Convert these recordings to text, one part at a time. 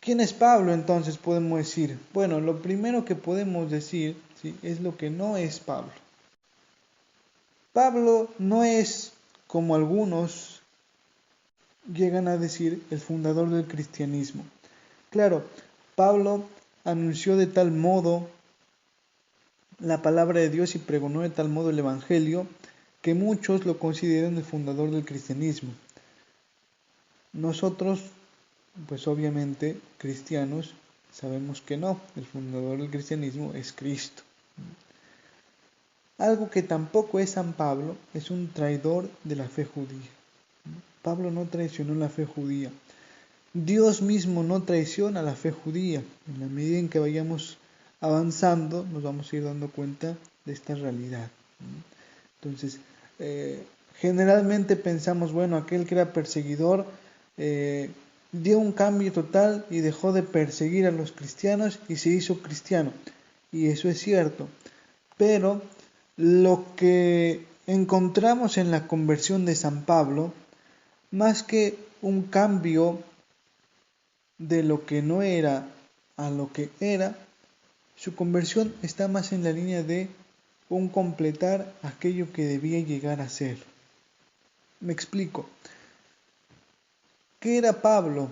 ¿Quién es Pablo entonces podemos decir? Bueno, lo primero que podemos decir, ¿sí?, es lo que no es Pablo. Pablo no es, como algunos llegan a decir, el fundador del cristianismo. Claro, Pablo anunció de tal modo la palabra de Dios y pregonó de tal modo el Evangelio que muchos lo consideran el fundador del cristianismo. Nosotros, pues obviamente cristianos, sabemos que no, el fundador del cristianismo es Cristo. Algo que tampoco es San Pablo, es un traidor de la fe judía. Pablo no traicionó la fe judía. Dios mismo no traiciona la fe judía. En la medida en que vayamos avanzando, nos vamos a ir dando cuenta de esta realidad. Entonces, generalmente pensamos, bueno, aquel que era perseguidor dio un cambio total y dejó de perseguir a los cristianos y se hizo cristiano. Y eso es cierto. Pero lo que encontramos en la conversión de San Pablo, más que un cambio de lo que no era a lo que era, su conversión está más en la línea de un completar aquello que debía llegar a ser. Me explico. ¿Qué era Pablo?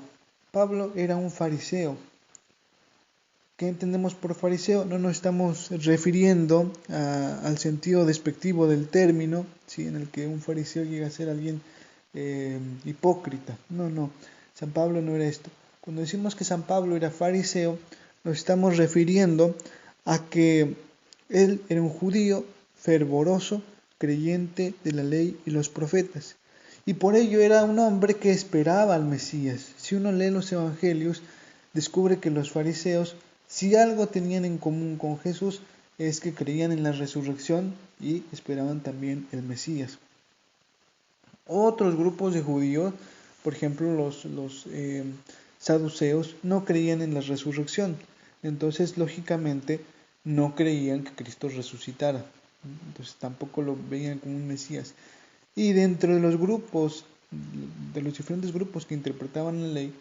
Pablo era un fariseo. ¿Qué entendemos por fariseo? No nos estamos refiriendo al sentido despectivo del término, ¿sí?, en el que un fariseo llega a ser alguien hipócrita. No, San Pablo no era esto. Cuando decimos que San Pablo era fariseo, nos estamos refiriendo a que él era un judío fervoroso, creyente de la ley y los profetas. Y por ello era un hombre que esperaba al Mesías. Si uno lee los evangelios, descubre que los fariseos, si algo tenían en común con Jesús, es que creían en la resurrección y esperaban también el Mesías. Otros grupos de judíos, por ejemplo los saduceos, no creían en la resurrección. Entonces, lógicamente, no creían que Cristo resucitara. Entonces, tampoco lo veían como un Mesías. Y dentro de los grupos, de los diferentes grupos que interpretaban la ley,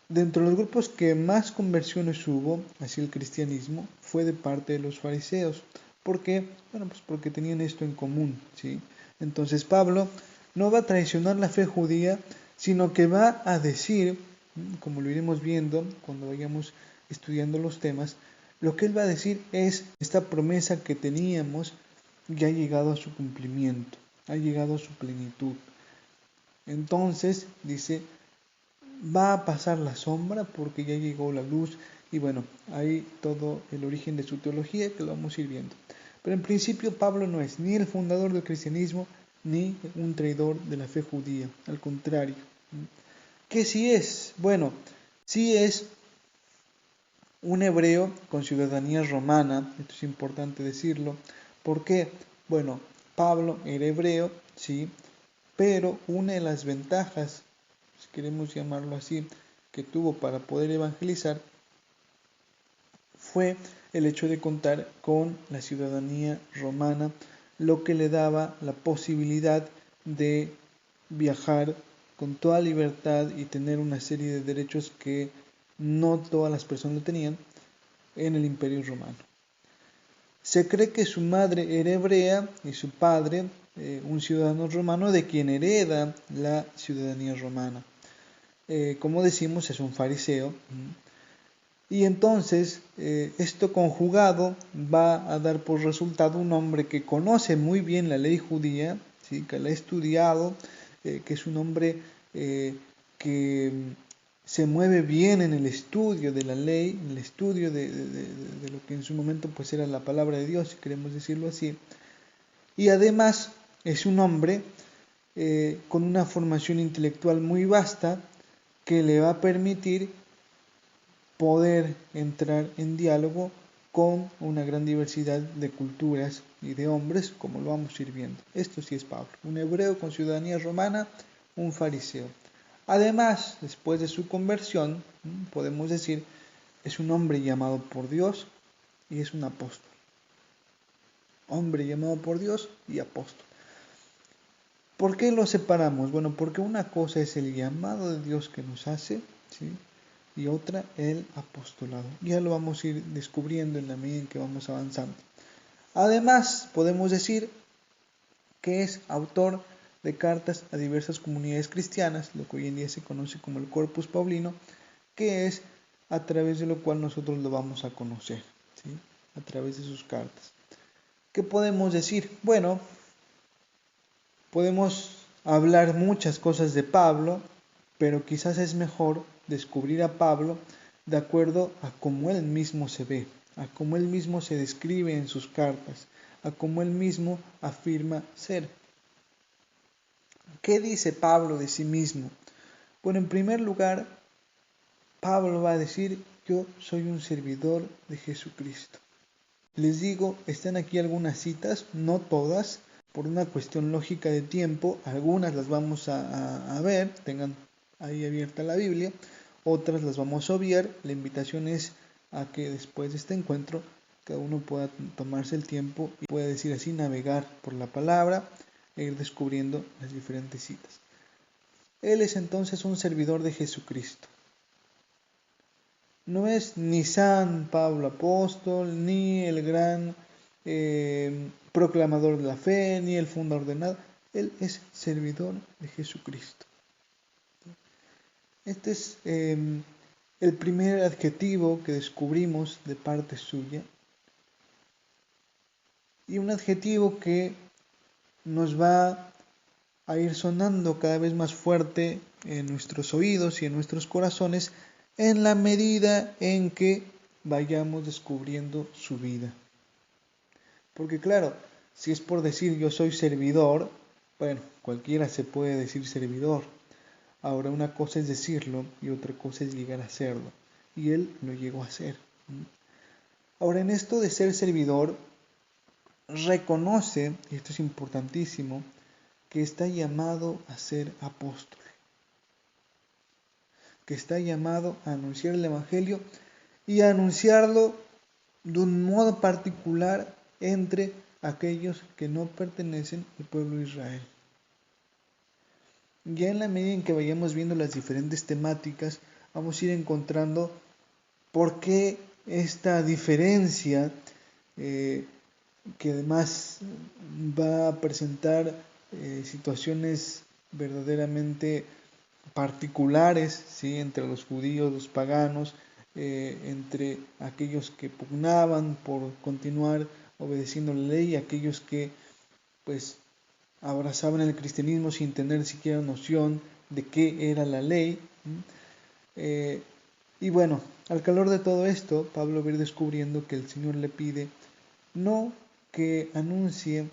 dentro de los grupos que más conversiones hubo hacia el cristianismo fue de parte de los fariseos. ¿Por qué? Bueno, pues porque tenían esto en común, ¿sí? Entonces Pablo no va a traicionar la fe judía, sino que va a decir, como lo iremos viendo cuando vayamos estudiando los temas, lo que él va a decir es esta promesa que teníamos ya ha llegado a su cumplimiento, ha llegado a su plenitud. Entonces, dice, va a pasar la sombra porque ya llegó la luz, y bueno, hay todo el origen de su teología que lo vamos a ir viendo. Pero en principio Pablo no es ni el fundador del cristianismo ni un traidor de la fe judía, al contrario. ¿Qué sí es? Bueno, sí es un hebreo con ciudadanía romana, esto es importante decirlo. ¿Por qué? Bueno, Pablo era hebreo, sí, pero una de las ventajas, si queremos llamarlo así, que tuvo para poder evangelizar fue el hecho de contar con la ciudadanía romana, lo que le daba la posibilidad de viajar con toda libertad y tener una serie de derechos que no todas las personas lo tenían en el Imperio Romano. Se cree que su madre era hebrea y su padre un ciudadano romano de quien hereda la ciudadanía romana. Como decimos, es un fariseo. Y entonces, esto conjugado va a dar por resultado un hombre que conoce muy bien la ley judía, ¿sí?, que la ha estudiado, que es un hombre que se mueve bien en el estudio de la ley, en el estudio de lo que en su momento pues era la palabra de Dios, si queremos decirlo así. Y además es un hombre con una formación intelectual muy vasta que le va a permitir poder entrar en diálogo con una gran diversidad de culturas y de hombres, como lo vamos a ir viendo. Esto sí es Pablo, un hebreo con ciudadanía romana, un fariseo. Además, después de su conversión, podemos decir, es un hombre llamado por Dios y es un apóstol. Hombre llamado por Dios y apóstol. ¿Por qué lo separamos? Bueno, porque una cosa es el llamado de Dios que nos hace, ¿sí?, y otra el apostolado. Ya lo vamos a ir descubriendo en la medida en que vamos avanzando. Además, podemos decir que es autor de cartas a diversas comunidades cristianas, lo que hoy en día se conoce como el Corpus Paulino, que es a través de lo cual nosotros lo vamos a conocer, ¿sí? A través de sus cartas. ¿Qué podemos decir? Bueno, podemos hablar muchas cosas de Pablo, pero quizás es mejor descubrir a Pablo de acuerdo a cómo él mismo se ve, a cómo él mismo se describe en sus cartas, a cómo él mismo afirma ser. ¿Qué dice Pablo de sí mismo? Bueno, en primer lugar, Pablo va a decir: yo soy un servidor de Jesucristo. Les digo, están aquí algunas citas, no todas, por una cuestión lógica de tiempo, algunas las vamos a ver, tengan ahí abierta la Biblia, otras las vamos a obviar. La invitación es a que después de este encuentro cada uno pueda tomarse el tiempo y pueda, decir así, navegar por la palabra e ir descubriendo las diferentes citas. Él es entonces un servidor de Jesucristo. No es ni San Pablo apóstol, ni el gran proclamador de la fe, ni el fundador de nada. Él es servidor de Jesucristo. Este es el primer adjetivo que descubrimos de parte suya. Y un adjetivo que nos va a ir sonando cada vez más fuerte en nuestros oídos y en nuestros corazones en la medida en que vayamos descubriendo su vida. Porque claro, si es por decir yo soy servidor, bueno, cualquiera se puede decir servidor. Ahora, una cosa es decirlo y otra cosa es llegar a hacerlo. Y él lo llegó a hacer. Ahora, en esto de ser servidor, reconoce, y esto es importantísimo, que está llamado a ser apóstol, que está llamado a anunciar el Evangelio y a anunciarlo de un modo particular entre aquellos que no pertenecen al pueblo de Israel. Ya en la medida en que vayamos viendo las diferentes temáticas, vamos a ir encontrando por qué esta diferencia, que además va a presentar situaciones verdaderamente particulares, ¿sí? Entre los judíos, los paganos, entre aquellos que pugnaban por continuar obedeciendo la ley y aquellos que pues abrazaban el cristianismo sin tener siquiera noción de qué era la ley. Y bueno, al calor de todo esto, Pablo va a ir descubriendo que el Señor le pide no que anuncie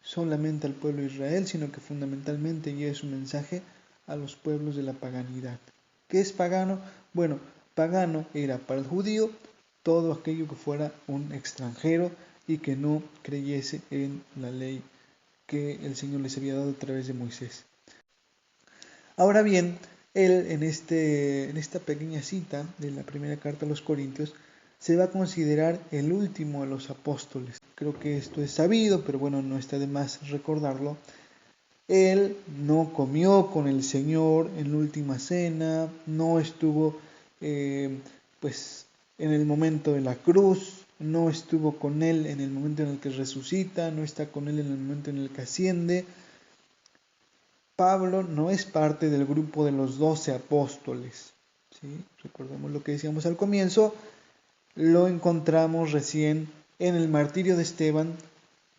solamente al pueblo de Israel, sino que fundamentalmente lleve su mensaje a los pueblos de la paganidad. ¿Qué es pagano? Bueno, pagano era para el judío todo aquello que fuera un extranjero y que no creyese en la ley que el Señor les había dado a través de Moisés. Ahora bien, él en esta pequeña cita de la primera carta a los Corintios se va a considerar el último de los apóstoles. Creo que esto es sabido, pero bueno, no está de más recordarlo. Él no comió con el Señor en la última cena, no estuvo pues en el momento de la cruz, no estuvo con él en el momento en el que resucita, no está con él en el momento en el que asciende. Pablo no es parte del grupo de los 12 apóstoles. ¿Sí? Recordemos lo que decíamos al comienzo, lo encontramos recién en el martirio de Esteban,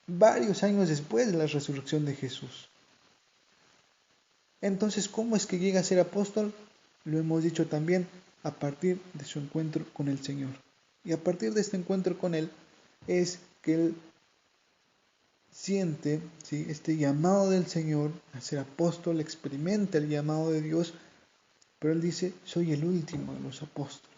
varios años después de la resurrección de Jesús. Entonces, ¿cómo es que llega a ser apóstol? Lo hemos dicho también, a partir de su encuentro con el Señor. Y a partir de este encuentro con Él es que Él siente, ¿sí?, este llamado del Señor a ser apóstol, experimenta el llamado de Dios, pero Él dice, soy el último de los apóstoles.